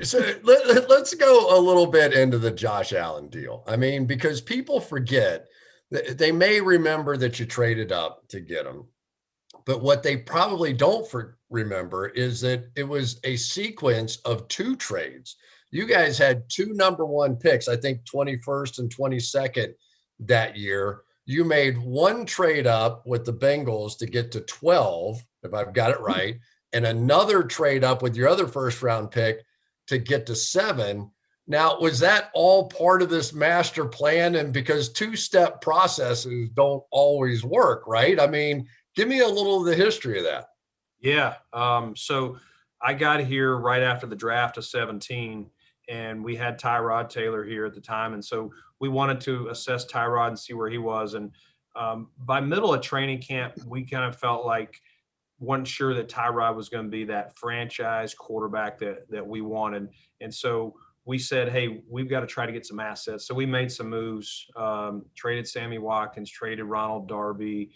So let's go a little bit into the Josh Allen deal. I mean, because people forget that they may remember that you traded up to get him, but what they probably don't remember is that it was a sequence of 2 trades. You guys had 2 number 1 picks, I think 21st and 22nd that year. You made 1 trade up with the Bengals to get to 12, if I've got it right, and another trade up with your other first round pick to get to 7. Now, was that all part of this master plan? And because 2-step processes don't always work, right? I mean, give me a little of the history of that. Yeah. So I got here right after the draft of 17, and we had Tyrod Taylor here at the time. And so we wanted to assess Tyrod and see where he was. And by middle of training camp, we kind of felt like wasn't sure that Tyrod was going to be that franchise quarterback that we wanted. And so we said, hey, we've got to try to get some assets. So we made some moves, traded Sammy Watkins, traded Ronald Darby,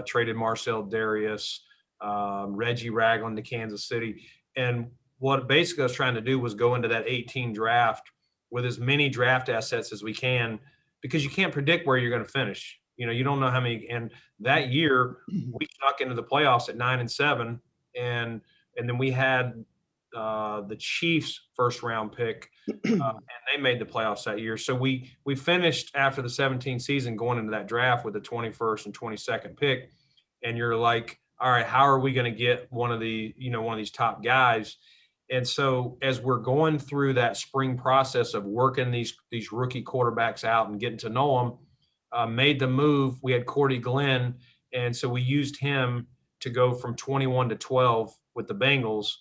traded Marcel Darius, Reggie Ragland to Kansas City. And what basically I was trying to do was go into that 18 draft with as many draft assets as we can, because you can't predict where you're going to finish. You don't know how many. And that year we snuck into the playoffs at 9-7, and then we had the Chiefs' first round pick, and they made the playoffs that year. So we finished after the 17 season going into that draft with the 21st and 22nd pick. And you're like, all right, how are we going to get one of these top guys? And so as we're going through that spring process of working these rookie quarterbacks out and getting to know them, made the move. We had Cordy Glenn, and so we used him to go from 21 to 12 with the Bengals,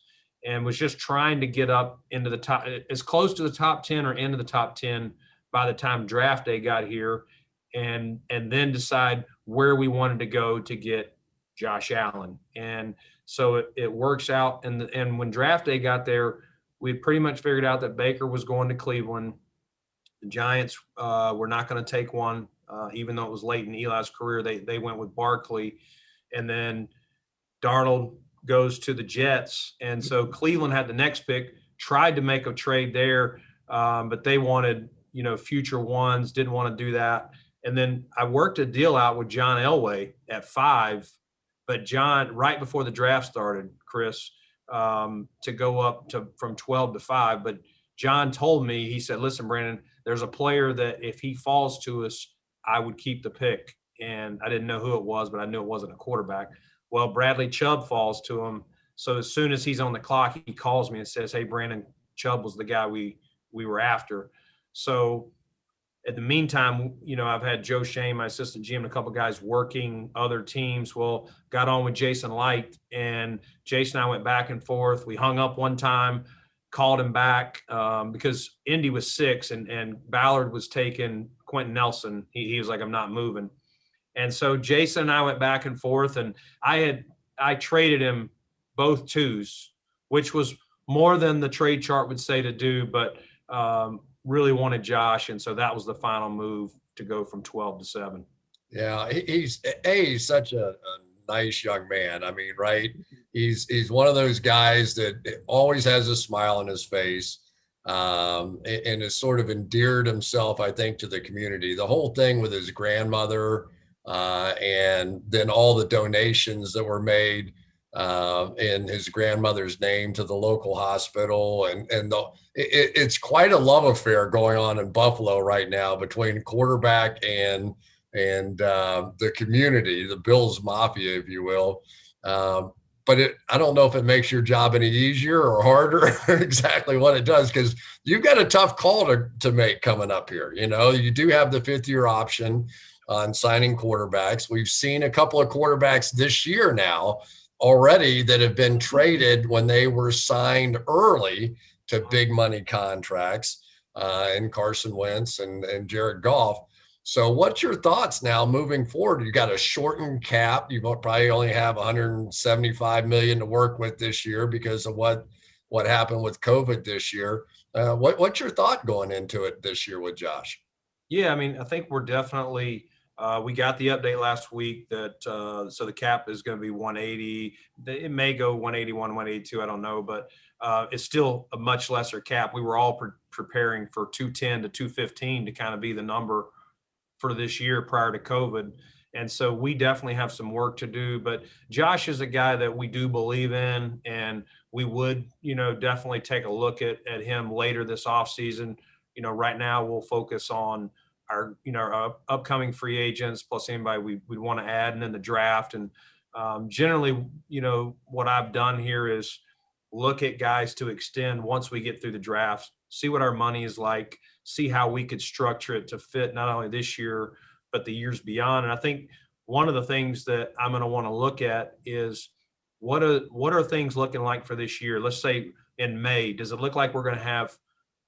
and was just trying to get up into the top, as close to the top 10 or into the top 10 by the time draft day got here, and then decide where we wanted to go to get Josh Allen. And so it works out. And when draft day got there, we pretty much figured out that Baker was going to Cleveland. The Giants were not going to take one, even though it was late in Eli's career. They went with Barkley. And then Darnold goes to the Jets. And so Cleveland had the next pick, tried to make a trade there, but they wanted, future ones, didn't want to do that. And then I worked a deal out with John Elway at 5, but John, right before the draft started, Cris, to go up from 12 to 5. But John told me, he said, listen, Brandon, there's a player that if he falls to us, I would keep the pick. And I didn't know who it was, but I knew it wasn't a quarterback. Well, Bradley Chubb falls to him. So as soon as he's on the clock, he calls me and says, hey, Brandon, Chubb was the guy we were after. So in the meantime, I've had Joe Shane, my assistant GM, and a couple of guys working other teams. Well, got on with Jason Light, and Jason and I went back and forth. We hung up one time, called him back because Indy was 6 and Ballard was taking Quentin Nelson. He was like, I'm not moving. And so Jason and I went back and forth, and I traded him both 2s, which was more than the trade chart would say to do, but really wanted Josh. And so that was the final move to go from 12 to 7. Yeah, he's such a nice young man. I mean, right? He's one of those guys that always has a smile on his face, and has sort of endeared himself, I think, to the community. The whole thing with his grandmother, and then all the donations that were made in his grandmother's name to the local hospital, and it's quite a love affair going on in Buffalo right now between quarterback and the community, the Bills Mafia, if you will. But I don't know if it makes your job any easier or harder, exactly what it does, because you've got a tough call to make coming up here. You do have the 5th-year option on signing quarterbacks. We've seen a couple of quarterbacks this year now already that have been traded when they were signed early to big money contracts, and Carson Wentz and Jared Goff. So what's your thoughts now moving forward? You got a shortened cap. You probably only have $175 million to work with this year because of what happened with COVID this year. What's your thought going into it this year with Josh? Yeah, I mean, I think we're definitely We got the update last week that so the cap is going to be 180. It may go 181, 182. I don't know, but it's still a much lesser cap. We were all preparing for 210 to 215 to kind of be the number for this year prior to COVID. And so we definitely have some work to do, but Josh is a guy that we do believe in, and we would, definitely take a look at him later this offseason. Right now we'll focus on our upcoming free agents plus anybody we want to add, and then the draft. And generally, what I've done here is look at guys to extend once we get through the draft, see what our money is like, see how we could structure it to fit not only this year, but the years beyond. And I think one of the things that I'm going to want to look at is what are things looking like for this year? Let's say in May, does it look like we're going to have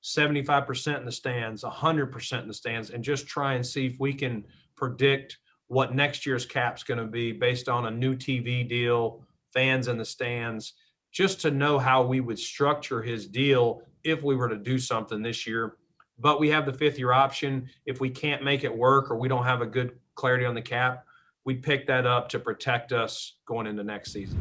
75% in the stands, 100% in the stands, and just try and see if we can predict what next year's cap's going to be based on a new TV deal, fans in the stands, just to know how we would structure his deal if we were to do something this year. But we have the 5th-year option. If we can't make it work or we don't have a good clarity on the cap, we pick that up to protect us going into next season.